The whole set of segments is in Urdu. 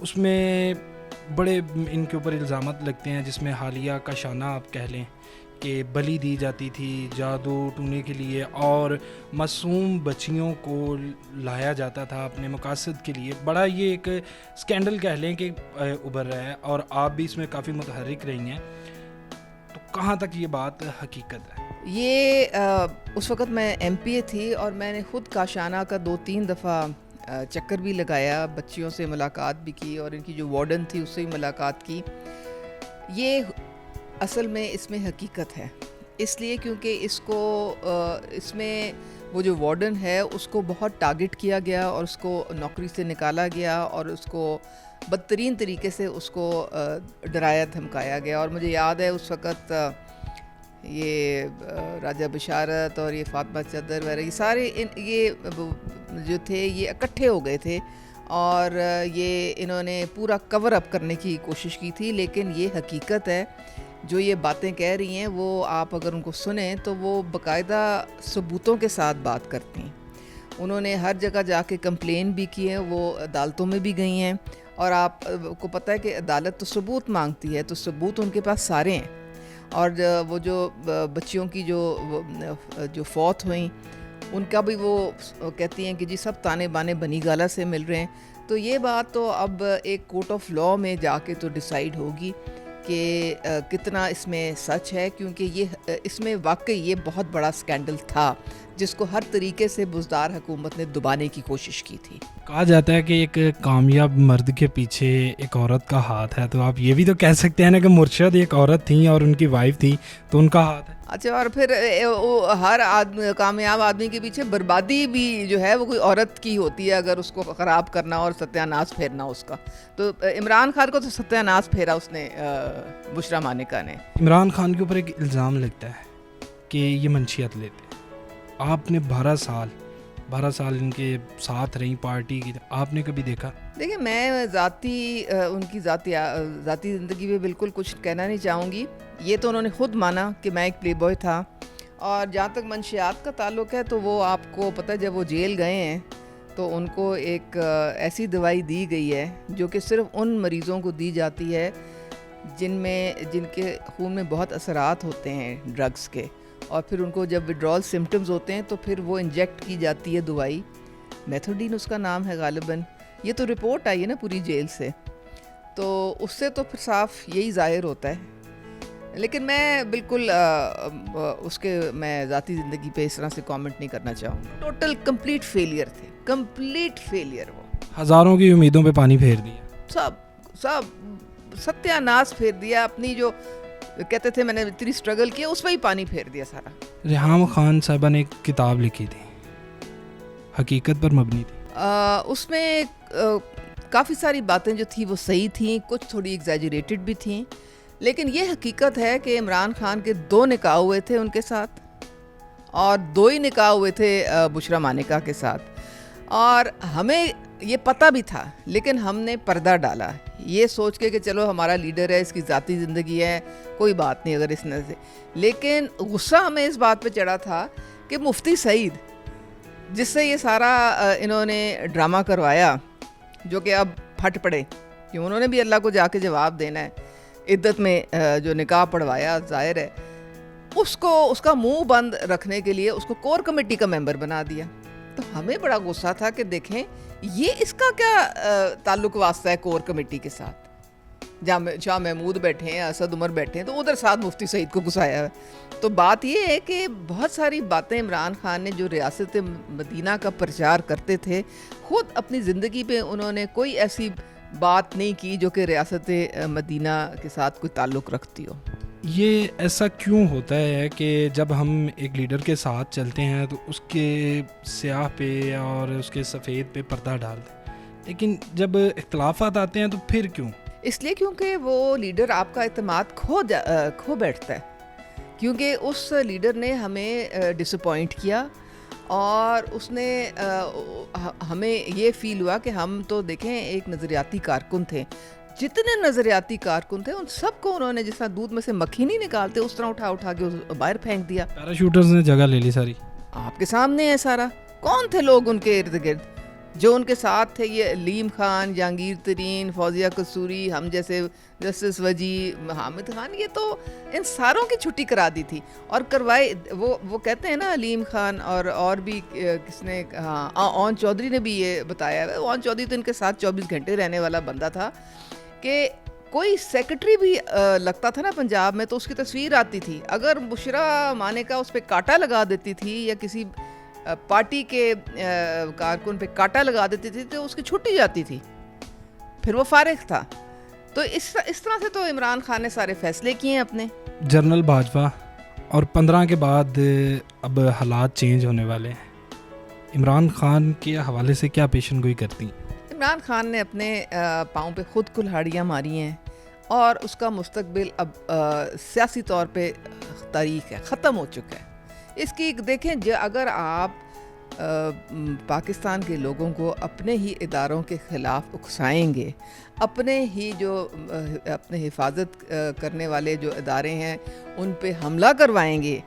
اس میں بڑے ان کے اوپر الزامات لگتے ہیں، جس میں حالیہ کا شانہ آپ کہہ لیں کہ بلی دی جاتی تھی جادو ٹونے کے لیے، اور معصوم بچیوں کو لایا جاتا تھا اپنے مقاصد کے لیے. بڑا یہ ایک سکینڈل کہہ لیں کہ ابھر رہا ہے، اور آپ بھی اس میں کافی متحرک رہی ہیں. تو کہاں تک یہ بات حقیقت ہے؟ یہ اس وقت میں ایم پی اے تھی اور میں نے خود کاشانہ کا 2-3 دفعہ چکر بھی لگایا، بچیوں سے ملاقات بھی کی اور ان کی جو وارڈن تھی اس سے بھی ملاقات کی. یہ اصل میں اس میں حقیقت ہے، اس لیے کیونکہ اس میں وہ جو وارڈن ہے اس کو بہت ٹارگٹ کیا گیا اور اس کو نوکری سے نکالا گیا اور اس کو بدترین طریقے سے اس کو ڈرایا دھمکایا گیا. اور مجھے یاد ہے اس وقت یہ راجہ بشارت اور یہ فاطمہ چدر وغیرہ یہ سارے یہ جو تھے یہ اکٹھے ہو گئے تھے اور یہ انہوں نے پورا کور اپ کرنے کی کوشش کی تھی. لیکن یہ حقیقت ہے، جو یہ باتیں کہہ رہی ہیں وہ آپ اگر ان کو سنیں تو وہ باقاعدہ ثبوتوں کے ساتھ بات کرتی ہیں. انہوں نے ہر جگہ جا کے کمپلین بھی کی ہے، وہ عدالتوں میں بھی گئی ہیں، اور آپ کو پتہ ہے کہ عدالت تو ثبوت مانگتی ہے، تو ثبوت ان کے پاس سارے ہیں. اور وہ جو بچیوں کی جو فوت ہوئیں ان کا بھی وہ کہتی ہیں کہ جی سب تانے بانے بنی گالہ سے مل رہے ہیں. تو یہ بات تو اب ایک کورٹ آف لاء میں جا کے تو ڈیسائیڈ ہوگی کہ کتنا اس میں سچ ہے، کیونکہ یہ اس میں واقعی یہ بہت بڑا سکینڈل تھا جس کو ہر طریقے سے بزدار حکومت نے دبانے کی کوشش کی تھی. کہا جاتا ہے کہ ایک کامیاب مرد کے پیچھے ایک عورت کا ہاتھ ہے، تو آپ یہ بھی تو کہہ سکتے ہیں نا کہ مرشد ایک عورت تھیں اور ان کی وائف تھی تو ان کا ہاتھ ہے. اچھا، اور پھر ہر کامیاب آدمی کے پیچھے بربادی بھی جو ہے وہ کوئی عورت کی ہوتی ہے، اگر اس کو خراب کرنا اور ستیہ ناش پھیرنا اس کا. تو عمران خان کو تو ستیہ ناش پھیرا اس نے بشرا مانیکا نے. عمران خان کے اوپر ایک الزام لگتا ہے کہ یہ منشیات لیتے ہیں. آپ نے 12 سال ان کے ساتھ رہی پارٹی کی، آپ نے کبھی دیکھا؟ دیکھیں، میں ان کی ذاتی زندگی پہ بالکل کچھ کہنا نہیں چاہوں گی. یہ تو انہوں نے خود مانا کہ میں ایک پلے بوائے تھا. اور جہاں تک منشیات کا تعلق ہے تو وہ آپ کو پتہ ہے جب وہ جیل گئے ہیں تو ان کو ایک ایسی دوائی دی گئی ہے جو کہ صرف ان مریضوں کو دی جاتی ہے جن کے خون میں بہت اثرات ہوتے ہیں ڈرگس کے، اور پھر ان کو جب وڈرال سمٹمز ہوتے ہیں تو پھر وہ انجیکٹ کی جاتی ہے دوائی. میتھوڈین اس کا نام ہے غالباً. یہ تو رپورٹ آئی ہے نا پوری جیل سے، تو اس سے تو پھر صاف یہی ظاہر ہوتا ہے. لیکن میں بالکل میں ذاتی زندگی پہ اس طرح سے کامنٹ نہیں کرنا چاہوں گا. ٹوٹل کمپلیٹ فیلئر تھے، کمپلیٹ فیلئر. وہ ہزاروں کی امیدوں پہ پانی پھیر دیا، سب ستیہ ناش پھیر دیا. اپنی جو کہتے تھے میں نے اتنی اسٹرگل کیا اس پہ ہی پانی پھیر دیا سارا. ریحام خان صاحبہ نے ایک کتاب لکھی تھی، حقیقت پر مبنی تھی. اس میں کافی ساری باتیں جو تھیں وہ صحیح تھیں، کچھ تھوڑی ایگزیجریٹڈ بھی تھیں. لیکن یہ حقیقت ہے کہ عمران خان کے 2 نکاح ہوئے تھے ان کے ساتھ، اور 2 ہی نکاح ہوئے تھے بشرا مانیکا کے ساتھ. اور ہمیں یہ پتہ بھی تھا، لیکن ہم نے پردہ ڈالا یہ سوچ کے کہ چلو ہمارا لیڈر ہے، اس کی ذاتی زندگی ہے، کوئی بات نہیں اگر اس نے سے. لیکن غصہ ہمیں اس بات پہ چڑھا تھا کہ مفتی سعید جس سے یہ سارا انہوں نے ڈرامہ کروایا، جو کہ اب پھٹ پڑے کہ انہوں نے بھی اللہ کو جا کے جواب دینا ہے. عدت میں جو نکاح پڑھوایا، ظاہر ہے اس کا منہ بند رکھنے کے لیے اس کو کور کمیٹی کا ممبر بنا دیا. تو ہمیں بڑا غصہ تھا کہ دیکھیں یہ اس کا کیا تعلق واسطہ ہے کور کمیٹی کے ساتھ. جہاں شاہ محمود بیٹھے ہیں، اسد عمر بیٹھے ہیں، تو ادھر ساتھ مفتی سعید کو گھسایا ہے. تو بات یہ ہے کہ بہت ساری باتیں عمران خان نے جو ریاست مدینہ کا پرچار کرتے تھے، خود اپنی زندگی پہ انہوں نے کوئی ایسی بات نہیں کی جو کہ ریاست مدینہ کے ساتھ کوئی تعلق رکھتی ہو. یہ ایسا کیوں ہوتا ہے کہ جب ہم ایک لیڈر کے ساتھ چلتے ہیں تو اس کے سیاہ پہ اور اس کے سفید پہ پردہ ڈال دیں، لیکن جب اختلافات آتے ہیں تو پھر کیوں؟ اس لیے کیونکہ وہ لیڈر آپ کا اعتماد کھو بیٹھتا ہے. کیونکہ اس لیڈر نے ہمیں ڈسپوائنٹ کیا اور اس نے ہمیں یہ فیل ہوا کہ ہم تو دیکھیں ایک نظریاتی کارکن تھے. جتنے نظریاتی کارکن تھے ان سب کو انہوں نے جس طرح دودھ میں سے مکھی نہیں نکالتے اس طرح اٹھا کے باہر پھینک دیا. پیراشوٹرز نے جگہ لے لی ساری. آپ کے سامنے ہے سارا. کون تھے لوگ ان کے ارد گرد؟ جو ان کے ساتھ تھے یہ علیم خان، جہانگیر ترین، فوزیہ قصوری، ہم جیسے جسٹس وجی، حامد خان، یہ تو ان ساروں کی چھٹی کرا دی تھی اور کروائے. وہ کہتے ہیں نا علیم خان اور بھی کس نے، ہاں اون چودھری نے بھی یہ بتایا ہے. اون چودھری تو ان کے ساتھ 24 گھنٹے رہنے والا بندہ تھا کہ کوئی سیکرٹری بھی لگتا تھا نا پنجاب میں تو اس کی تصویر آتی تھی. اگر بشرا مانیکا اس پہ کانٹا لگا دیتی تھی یا کسی پارٹی کے کارکن پہ کانٹا لگا دیتی تھی تو اس کی چھٹی جاتی تھی، پھر وہ فارغ تھا. تو اس طرح سے تو عمران خان نے سارے فیصلے کیے ہیں اپنے. جنرل باجوہ اور 15 کے بعد اب حالات چینج ہونے والے ہیں، عمران خان کے حوالے سے کیا پیشن گوئی کرتی ہیں؟ عمران خان نے اپنے پاؤں پہ خود کلہاڑیاں ماری ہیں اور اس کا مستقبل اب سیاسی طور پہ تاریخ ہے، ختم ہو چکا ہے. اس کی دیکھیں، اگر آپ پاکستان کے لوگوں کو اپنے ہی اداروں کے خلاف اکسائیں گے، اپنے ہی جو اپنے حفاظت کرنے والے جو ادارے ہیں ان پہ حملہ کروائیں گے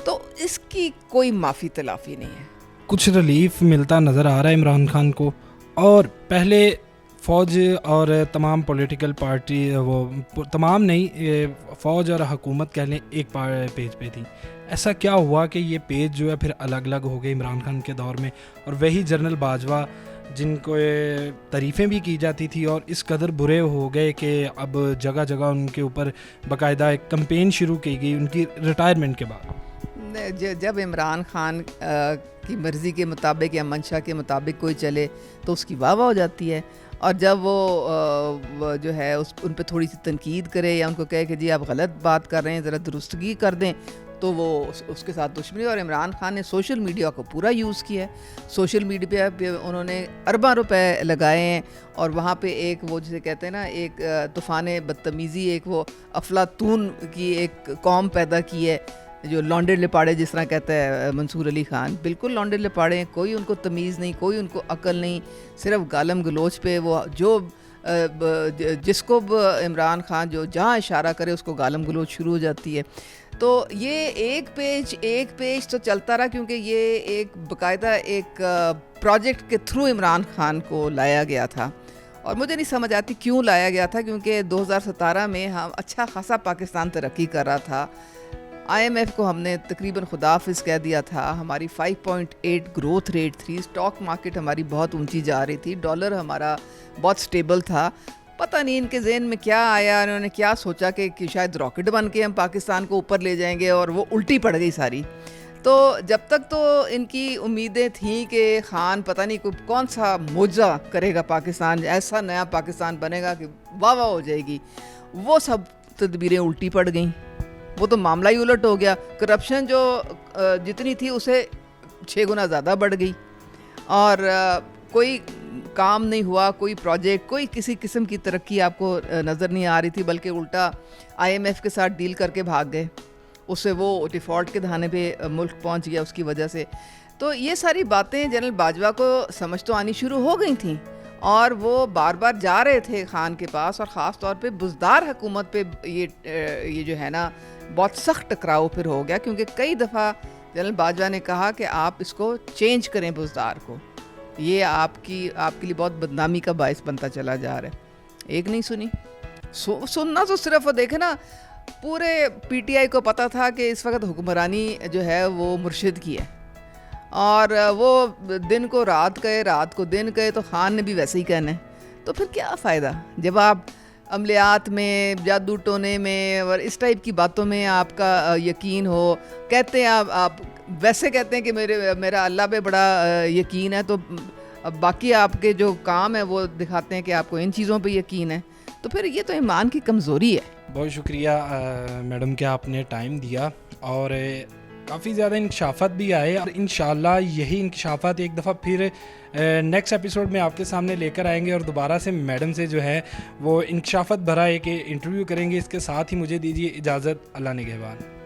تو اس کی کوئی معافی تلافی نہیں ہے. کچھ ریلیف ملتا نظر آ رہا ہے عمران خان کو، اور پہلے فوج اور تمام پولیٹیکل پارٹی، وہ تمام نہیں، فوج اور حکومت کہہ لیں ایک پیج پہ تھی. ایسا کیا ہوا کہ یہ پیج جو ہے پھر الگ الگ ہو گئے عمران خان کے دور میں، اور وہی جنرل باجوہ جن کو تعریفیں بھی کی جاتی تھی اور اس قدر برے ہو گئے کہ اب جگہ جگہ ان کے اوپر باقاعدہ ایک کمپین شروع کی گئی ان کی ریٹائرمنٹ کے بعد. جب عمران خان کی مرضی کے مطابق یا منشا کے مطابق کوئی چلے تو اس کی واہ واہ ہو جاتی ہے، اور جب وہ جو ہے ان پہ تھوڑی سی تنقید کرے یا ان کو کہے کہ جی آپ غلط بات کر رہے ہیں، ذرا درستگی کر دیں، تو وہ اس کے ساتھ دشمنی. اور عمران خان نے سوشل میڈیا کو پورا یوز کیا ہے. سوشل میڈیا پہ انہوں نے ارباں روپے لگائے ہیں اور وہاں پہ ایک وہ جسے کہتے ہیں نا ایک طوفان بدتمیزی، ایک وہ افلاطون کی ایک قوم پیدا کی ہے جو لانڈے لپاڑے جس طرح کہتا ہے منصور علی خان. بالکل لانڈے لپاڑے ہیں، کوئی ان کو تمیز نہیں، کوئی ان کو عقل نہیں، صرف گالم گلوچ پہ وہ جو جس کو عمران خان جو جہاں اشارہ کرے اس کو گالم گلوچ شروع ہو جاتی ہے. تو یہ ایک پیج تو چلتا رہا کیونکہ یہ ایک باقاعدہ ایک پروجیکٹ کے تھرو عمران خان کو لایا گیا تھا. اور مجھے نہیں سمجھ آتی کیوں لایا گیا تھا، کیونکہ 2017 میں ہم اچھا خاصا پاکستان ترقی کر رہا تھا. IMF کو ہم نے تقریباً خداحافظ کہہ دیا تھا، ہماری 5.8 گروتھ ریٹ تھی، اسٹاک مارکیٹ ہماری بہت اونچی جا رہی تھی، ڈالر ہمارا بہت سٹیبل تھا. پتہ نہیں ان کے ذہن میں کیا آیا، انہوں نے کیا سوچا کہ شاید راکٹ بن کے ہم پاکستان کو اوپر لے جائیں گے، اور وہ الٹی پڑ گئی ساری. تو جب تک تو ان کی امیدیں تھیں کہ خان پتہ نہیں کون سا معجزہ کرے گا، پاکستان ایسا نیا پاکستان بنے گا کہ واہ واہ ہو جائے گی، وہ سب تدبیریں الٹی پڑ گئیں. وہ تو معاملہ ہی الٹ ہو گیا. کرپشن جو جتنی تھی اسے 6 گنا زیادہ بڑھ گئی، اور کوئی کام نہیں ہوا، کوئی پروجیکٹ، کوئی کسی قسم کی ترقی آپ کو نظر نہیں آ رہی تھی، بلکہ الٹا IMF کے ساتھ ڈیل کر کے بھاگ گئے. اس سے وہ ڈیفالٹ کے دہانے پہ ملک پہنچ گیا اس کی وجہ سے. تو یہ ساری باتیں جنرل باجوہ کو سمجھ تو آنی شروع ہو گئی تھیں، اور وہ بار بار جا رہے تھے خان کے پاس، اور خاص طور پہ بزدار حکومت پہ یہ جو ہے نا بہت سخت ٹکراؤ پھر ہو گیا، کیونکہ کئی دفعہ جنرل باجوہ نے کہا کہ آپ اس کو چینج کریں بزدار کو، یہ آپ کے لیے بہت بدنامی کا باعث بنتا چلا جا رہا ہے. ایک نہیں سنی. سننا تو صرف وہ دیکھے نا، پورے PTI کو پتہ تھا کہ اس وقت حکمرانی جو ہے وہ مرشد کی ہے، اور وہ دن کو رات کہے، رات کو دن کہے، تو خان نے بھی ویسے ہی کہنا ہے. تو پھر کیا فائدہ جب آپ عملیات میں، جادو ٹونے میں اور اس ٹائپ کی باتوں میں آپ کا یقین ہو. کہتے ہیں آپ ویسے کہتے ہیں کہ میرا اللہ پہ بڑا یقین ہے، تو باقی آپ کے جو کام ہے وہ دکھاتے ہیں کہ آپ کو ان چیزوں پہ یقین ہے. تو پھر یہ تو ایمان کی کمزوری ہے. بہت شکریہ میڈم کہ آپ نے ٹائم دیا، اور کافی زیادہ انکشافات بھی آئے، اور انشاءاللہ یہی انکشافات ایک دفعہ پھر نیکسٹ ایپیسوڈ میں آپ کے سامنے لے کر آئیں گے، اور دوبارہ سے میڈم سے جو ہے وہ انکشافات بھرا ایک انٹرویو کریں گے. اس کے ساتھ ہی مجھے دیجیے اجازت. اللہ نگہبان.